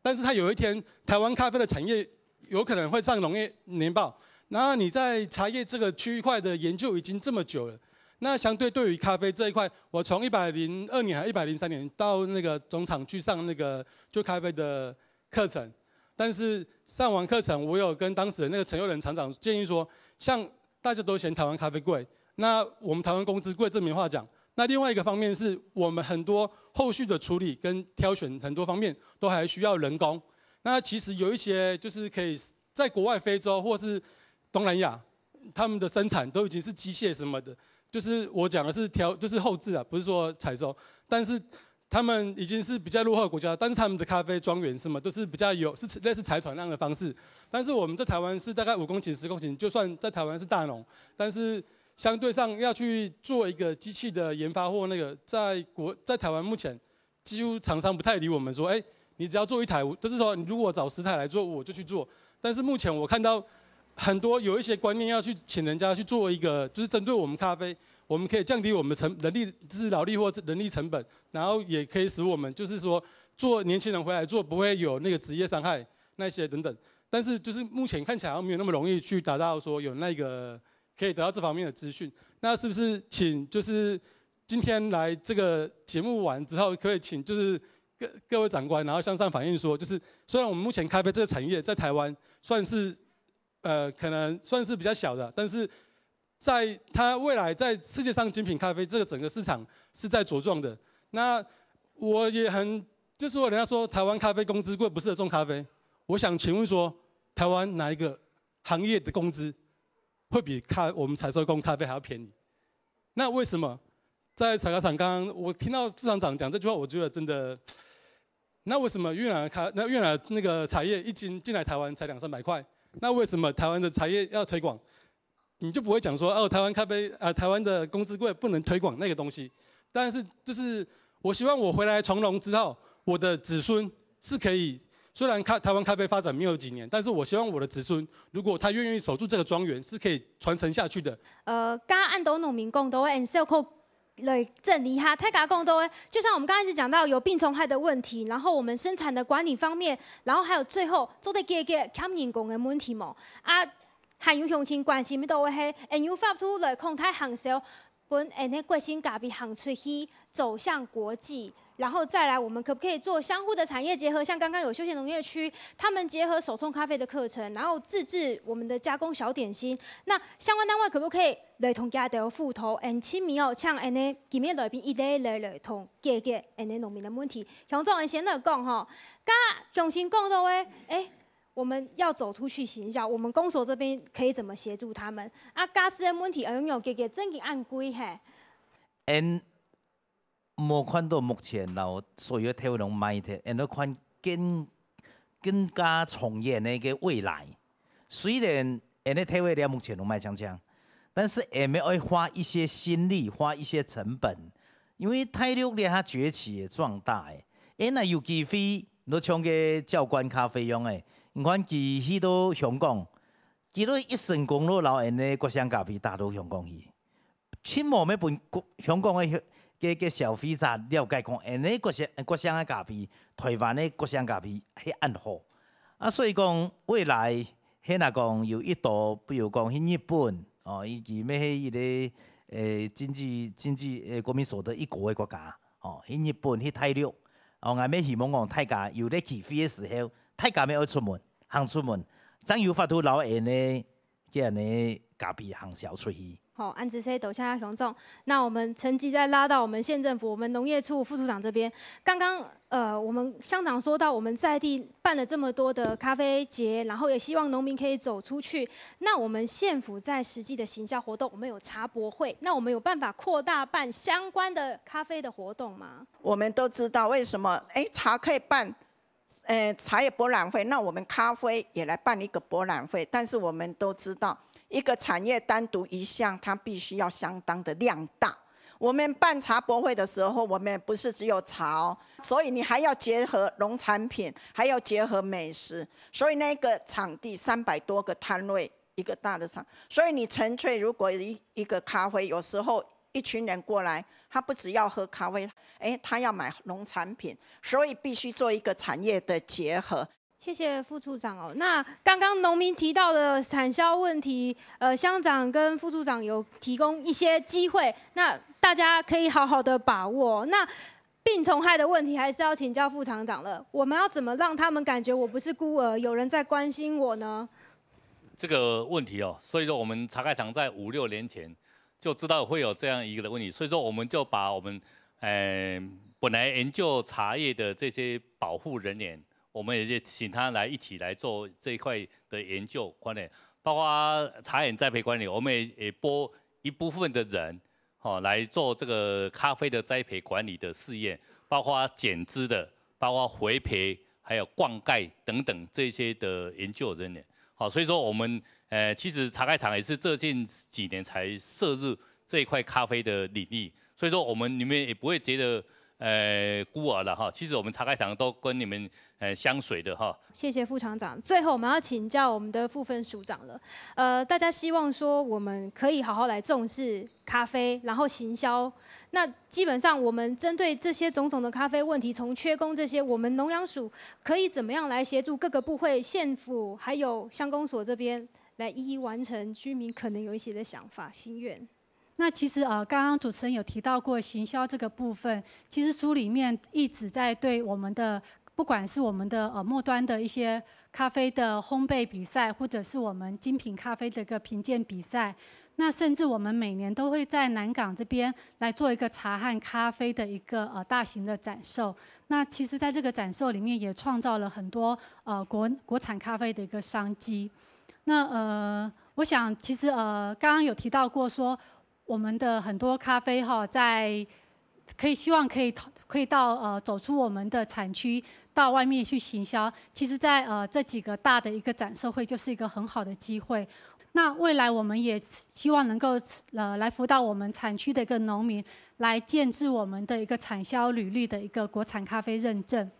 但是它有一天，台湾咖啡的产业有可能会上农业年报。然后你在茶叶这个区块的研究已经这么久了，那相对于咖啡这一块，我从102年还103年到那个总厂去上那个就咖啡的课程，但是上完课程，我有跟当时的那个陈佑仁厂长建议说，像大家都嫌台湾咖啡贵，那我们台湾工资贵，这没话讲。那另外一个方面是我们很多后续的处理跟挑选很多方面都还需要人工。那其实有一些就是可以在国外非洲或是东南亚，他们的生产都已经是机械什么的，就是我讲的是就是后置啊，不是说采收。但是他们已经是比较落后的国家，但是他们的咖啡庄园什么都是比较是类似财团那样的方式。但是我们在台湾是大概5公顷10公顷，就算在台湾是大农，但是相对上要去做一个机器的研发或那个，在台湾目前几乎厂商不太理我们说，你只要做1台，就是说你如果找10台来做，我就去做。但是目前我看到很多有一些观念要去请人家去做一个，就是针对我们咖啡，我们可以降低我们人力就是劳力或人力成本，然后也可以使我们就是说做年轻人回来做不会有那个职业伤害那些等等。但是就是目前看起来好像没有那么容易去达到说有那个。可以得到这方面的资讯，那是不是请就是今天来这个节目完之后，可以请就是各位长官，然后向上反映说，就是虽然我们目前咖啡这个产业在台湾算是可能算是比较小的，但是在它未来在世界上精品咖啡这个整个市场是在茁壮的。那我也就是说人家说台湾咖啡工资贵，不适合种咖啡，我想请问说，台湾哪一个行业的工资会比我们采收工咖啡还要便宜？那为什么在采咖厂刚刚我听到副厂长讲这句话，我觉得真的，那为什么越南那个茶叶1斤进来台湾才200-300块？那为什么台湾的茶叶要推广，你就不会讲说台湾咖啡台湾的工资贵不能推广那个东西？但是就是我希望我回来从农之后，我的子孙是可以。虽然台湾咖啡发展没有几年，但是我希望我的子孙，如果他愿意守住这个庄园，是可以传承下去的。刚按斗农民讲到的 NCL 来整理哈，太家讲到的，就像我们刚开始讲到有病虫害的问题，然后我们生产的管理方面，然后还有最后做得加欠人工的问题嘛。还有乡亲关心到的是 NU 法度来控制行销，本国性咖啡行出去走向国际。然后再来，我们可不可以做相互的产业结合？像刚刚有休闲农业区，他们结合手冲咖啡的课程，然后自制我们的加工小点心。那相关单位可不可以来同家的斧头，亲民像今面来宾一类来同解决农民的问题。乡长先来讲吼，甲乡亲讲到的，我们要走出去行销，我们公所这边可以怎么协助他们？家私的问题有没有解决正经按规嘿？无看到目前所有台湾农卖的，都看更加长远的一个未来。虽然台湾了目前农卖强，但是也没有花一些心力，花一些成本，因为泰六咧它崛起壮大那有机会，都像个教官咖啡用你看其许多香港，其多一成功路老因的国产咖啡打到香港去，亲无要分香港嘅消费者了解看，因的国产的咖啡，台湾的国产咖啡迄按好。啊，所以讲未来，迄若讲有一度，比如讲去日本哦，以及要迄个经济国民所得1国的国家哦，去日本去泰国，哦，俺要希望讲大家有咧起飞的时候，大家要出门，行出门，怎有法度留下呢？叫安尼咖啡行销出去。好，安子谢斗下熊总，那我们趁机再拉到我们县政府，我们农业处副处长这边。刚刚我们乡长说到，我们在地办了这么多的咖啡节，然后也希望农民可以走出去。那我们县府在实际的行销活动，我们有茶博会，那我们有办法扩大办相关的咖啡的活动吗？我们都知道为什么茶可以办。茶叶博览会，那我们咖啡也来办一个博览会，但是我们都知道，一个产业单独一项，它必须要相当的量大。我们办茶博会的时候，我们不是只有茶哦，所以你还要结合农产品，还要结合美食，所以那个场地300多个摊位，一个大的场，所以你纯粹如果一个咖啡，有时候一群人过来。他不只要喝咖啡，他要买农产品，所以必须做一个产业的结合。谢谢副处长哦。那刚刚农民提到的产销问题，乡长跟副处长有提供一些机会，那大家可以好好的把握。那病虫害的问题还是要请教副厂长了。我们要怎么让他们感觉我不是孤儿，有人在关心我呢？这个问题哦，所以说我们茶开厂在5、6年前。就知道会有这样一个问题，所以说我们就把我们本来研究茶叶的这些保护人员，我们也请他来一起来做这一块的研究管理，包括茶园栽培管理，我们也拨一部分的人来做这个咖啡的栽培管理的试验，包括减枝的，包括回培，还有灌溉等等这些的研究人员。好，所以说我们其实茶开厂也是最近几年才涉入这一块咖啡的领域，所以说我们你们也不会觉得孤儿了哈。其实我们茶开厂都跟你们相随的哈。谢谢副厂长。最后我们要请教我们的副分署长了。大家希望说我们可以好好来重视咖啡，然后行销。那基本上我们针对这些种种的咖啡问题，从缺工这些，我们农粮署可以怎么样来协助各个部会、县府还有乡公所这边来一一完成居民可能有一些的想法、心愿？那其实刚刚主持人有提到过行销这个部分，其实书里面一直在对我们的，不管是我们的末端的一些咖啡的烘焙比赛，或者是我们精品咖啡的一个评鉴比赛。那甚至我们每年都会在南港这边来做一个茶和咖啡的一个大型的展售。那其实在这个展售里面也创造了很多国产咖啡的一个商机。那我想其实刚刚有提到过说，我们的很多咖啡在希望可以到走出我们的产区，到外面去行销。其实在这几个大的一个展售会就是一个很好的机会。那未来我们也希望能够来辅导我们产区的一个农民，来建制我们的一个产销履历的一个国产咖啡认证。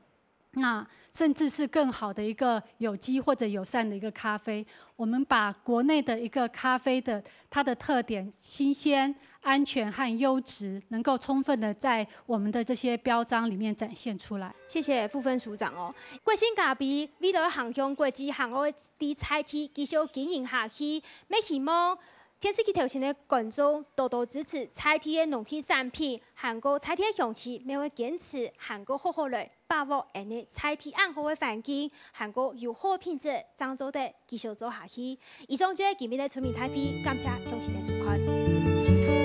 那甚至是更好的一个有机或者友善的一个咖啡，我们把国内的一个咖啡的它的特点、新鲜、安全和优质，能够充分的在我们的这些标章里面展现出来。谢谢副分署长哦。国产咖啡为了航向国际航空的菜体继续经营下去，要希望电视机头前的观众多多支持菜体的农产产品，韩国菜体的雄起，每位坚持韩国好好来把握安尼菜体安好的环境，韩国有好品质，漳州的继续做下去。以上就是今日的村民台飞，感谢乡亲的收看。